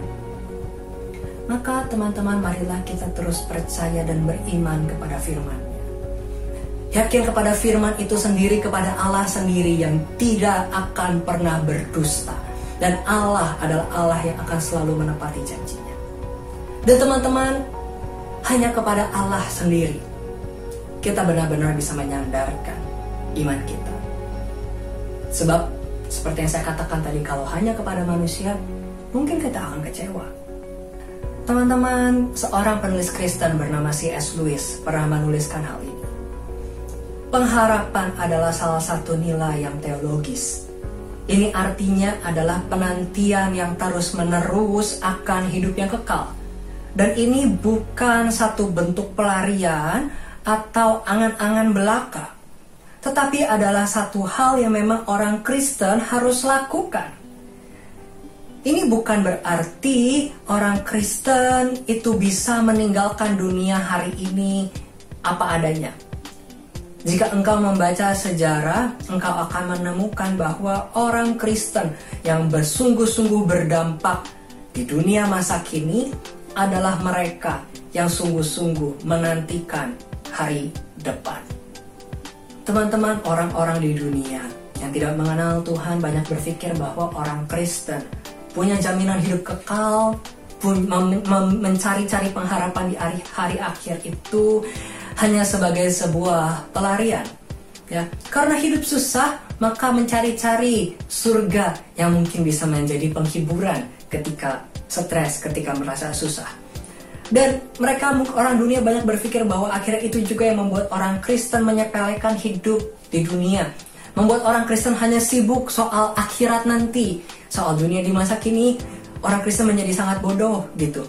Maka teman-teman, marilah kita terus percaya dan beriman kepada firman-Nya. Yakin kepada firman itu sendiri, kepada Allah sendiri yang tidak akan pernah berdusta. Dan Allah adalah Allah yang akan selalu menepati janjinya. Dan teman-teman, hanya kepada Allah sendiri kita benar-benar bisa menyandarkan iman kita. Sebab seperti yang saya katakan tadi, kalau hanya kepada manusia, mungkin kita akan kecewa. Teman-teman, seorang penulis Kristen bernama C.S. Lewis pernah menuliskan hal ini. Pengharapan adalah salah satu nilai yang teologis. Ini artinya adalah penantian yang terus-menerus akan hidup yang kekal. Dan ini bukan satu bentuk pelarian atau angan-angan belaka, tetapi adalah satu hal yang memang orang Kristen harus lakukan. Ini bukan berarti orang Kristen itu bisa meninggalkan dunia hari ini apa adanya. Jika engkau membaca sejarah, engkau akan menemukan bahwa orang Kristen yang bersungguh-sungguh berdampak di dunia masa kini adalah mereka yang sungguh-sungguh menantikan hari depan. Teman-teman, orang-orang di dunia yang tidak mengenal Tuhan banyak berpikir bahwa orang Kristen punya jaminan hidup kekal, mencari-cari pengharapan di hari akhir itu hanya sebagai sebuah pelarian. Ya, karena hidup susah, maka mencari-cari surga yang mungkin bisa menjadi penghiburan ketika stres, ketika merasa susah. Dan mereka, orang dunia banyak berpikir bahwa akhirnya itu juga yang membuat orang Kristen menyepelekan hidup di dunia. Membuat orang Kristen hanya sibuk soal akhirat nanti. Soal dunia di masa kini, orang Kristen menjadi sangat bodoh gitu.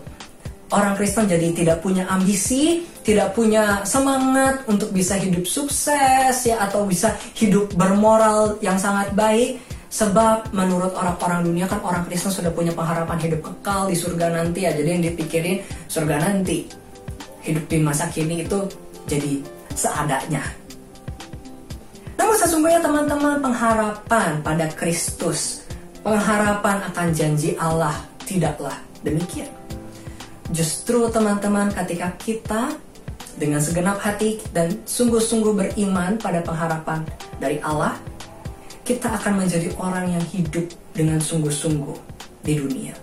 Orang Kristen jadi tidak punya ambisi, tidak punya semangat untuk bisa hidup sukses ya, atau bisa hidup bermoral yang sangat baik. Sebab menurut orang-orang dunia kan orang Kristen sudah punya pengharapan hidup kekal di surga nanti ya. Jadi yang dipikirin surga nanti. Hidup di masa kini itu jadi seadanya. Namun sesungguhnya teman-teman, pengharapan pada Kristus, pengharapan akan janji Allah tidaklah demikian. Justru teman-teman, ketika kita dengan segenap hati dan sungguh-sungguh beriman pada pengharapan dari Allah, kita akan menjadi orang yang hidup dengan sungguh-sungguh di dunia.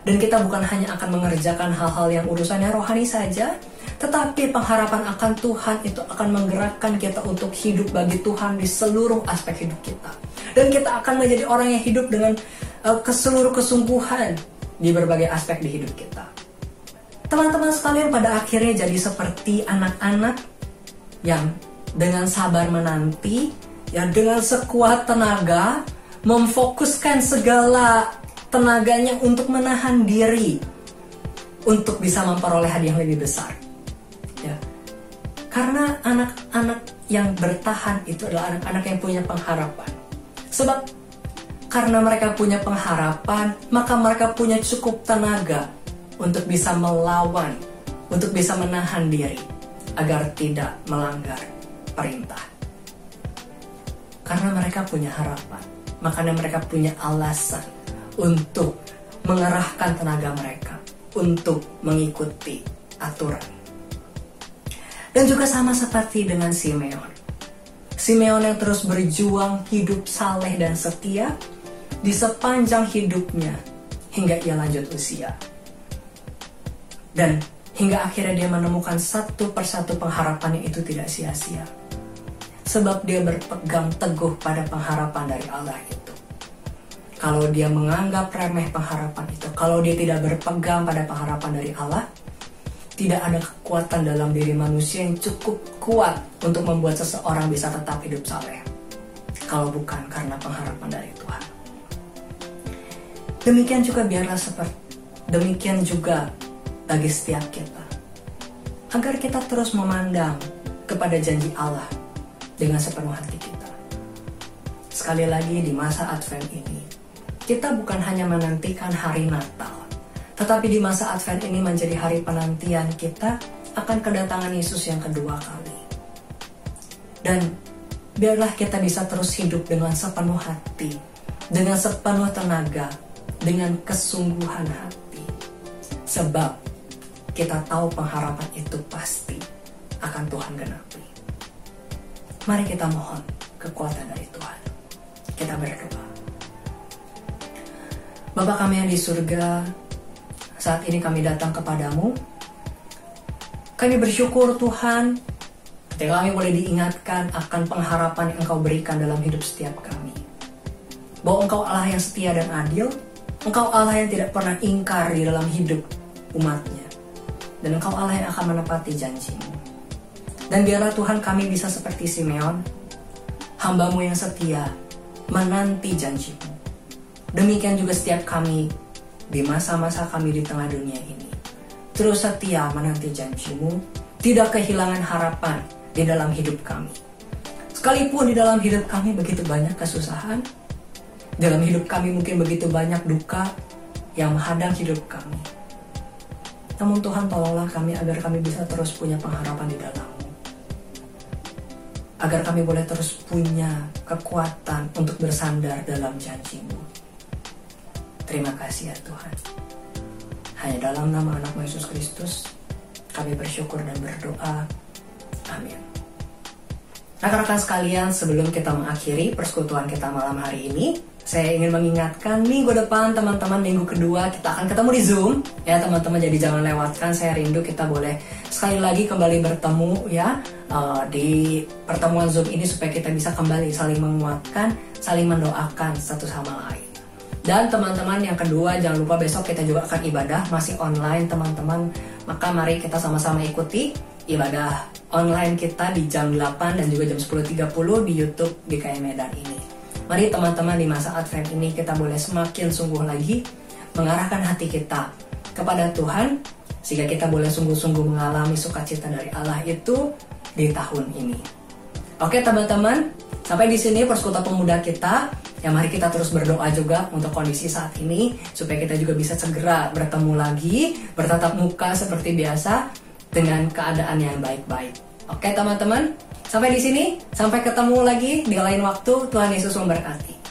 Dan kita bukan hanya akan mengerjakan hal-hal yang urusannya rohani saja, tetapi pengharapan akan Tuhan itu akan menggerakkan kita untuk hidup bagi Tuhan di seluruh aspek hidup kita. Dan kita akan menjadi orang yang hidup dengan keseluruh kesungguhan di berbagai aspek di hidup kita. Teman-teman sekalian, pada akhirnya jadi seperti anak-anak yang dengan sabar menanti, yang dengan sekuat tenaga memfokuskan segala tenaganya untuk menahan diri untuk bisa memperoleh hadiah yang lebih besar. Ya. Karena anak-anak yang bertahan itu adalah anak-anak yang punya pengharapan. Sebab karena mereka punya pengharapan, maka mereka punya cukup tenaga untuk bisa melawan, untuk bisa menahan diri agar tidak melanggar perintah. Karena mereka punya harapan, makanya mereka punya alasan untuk mengerahkan tenaga mereka untuk mengikuti aturan. Dan juga sama seperti dengan Simeon. Simeon yang terus berjuang hidup saleh dan setia di sepanjang hidupnya hingga ia lanjut usia. Dan hingga akhirnya dia menemukan satu persatu pengharapannya itu tidak sia-sia. Sebab dia berpegang teguh pada pengharapan dari Allah itu. Kalau dia menganggap remeh pengharapan itu, kalau dia tidak berpegang pada pengharapan dari Allah, tidak ada kekuatan dalam diri manusia yang cukup kuat untuk membuat seseorang bisa tetap hidup saleh, kalau bukan karena pengharapan dari Tuhan. Demikian juga bagi setiap kita, agar kita terus memandang kepada janji Allah dengan sepenuh hati kita. Sekali lagi, di masa Advent ini, kita bukan hanya menantikan hari Natal, tetapi di masa Advent ini menjadi hari penantian kita akan kedatangan Yesus yang kedua kali. Dan biarlah kita bisa terus hidup dengan sepenuh hati, dengan sepenuh tenaga, dengan kesungguhan hati. Sebab kita tahu pengharapan itu pasti akan Tuhan genapi. Mari kita mohon kekuatan dari Tuhan. Kita berdoa. Bapa kami yang di surga, saat ini kami datang kepadamu. Kami bersyukur Tuhan, ketika kami boleh diingatkan akan pengharapan yang Engkau berikan dalam hidup setiap kami. Bahwa Engkau Allah yang setia dan adil, Engkau Allah yang tidak pernah ingkar di dalam hidup umatnya, dan Engkau Allah yang akan menepati janji-Mu. Dan biarlah Tuhan kami bisa seperti Simeon, hamba-Mu yang setia, menanti janji-Mu. Demikian juga setiap kami di masa-masa kami di tengah dunia ini, terus setia menanti janji-Mu, tidak kehilangan harapan di dalam hidup kami. Sekalipun di dalam hidup kami begitu banyak kesusahan, dalam hidup kami mungkin begitu banyak duka yang menghadang hidup kami. Namun Tuhan, tolonglah kami agar kami bisa terus punya pengharapan di dalam-Mu, agar kami boleh terus punya kekuatan untuk bersandar dalam janji-Mu. Terima kasih ya Tuhan. Hanya dalam nama anak-Mu Yesus Kristus kami bersyukur dan berdoa. Amin. Rekan-rekan sekalian, sebelum kita mengakhiri persekutuan kita malam hari ini, saya ingin mengingatkan minggu depan teman-teman, minggu kedua kita akan ketemu di Zoom ya teman-teman, jadi jangan lewatkan. Saya rindu kita boleh sekali lagi kembali bertemu ya di pertemuan Zoom ini, supaya kita bisa kembali saling menguatkan, saling mendoakan satu sama lain. Dan teman-teman, yang kedua, jangan lupa besok kita juga akan ibadah masih online teman-teman, maka mari kita sama-sama ikuti ibadah online kita di jam 8 dan juga jam 10.30 di YouTube GKI Medan ini. Mari teman-teman, di masa Advent ini kita boleh semakin sungguh lagi mengarahkan hati kita kepada Tuhan, sehingga kita boleh sungguh-sungguh mengalami sukacita dari Allah itu di tahun ini. Oke teman-teman, sampai di sini persekutuan pemuda kita. Ya, mari kita terus berdoa juga untuk kondisi saat ini, supaya kita juga bisa segera bertemu lagi, bertatap muka seperti biasa dengan keadaan yang baik-baik. Oke teman-teman, sampai di sini, sampai ketemu lagi di lain waktu. Tuhan Yesus memberkati.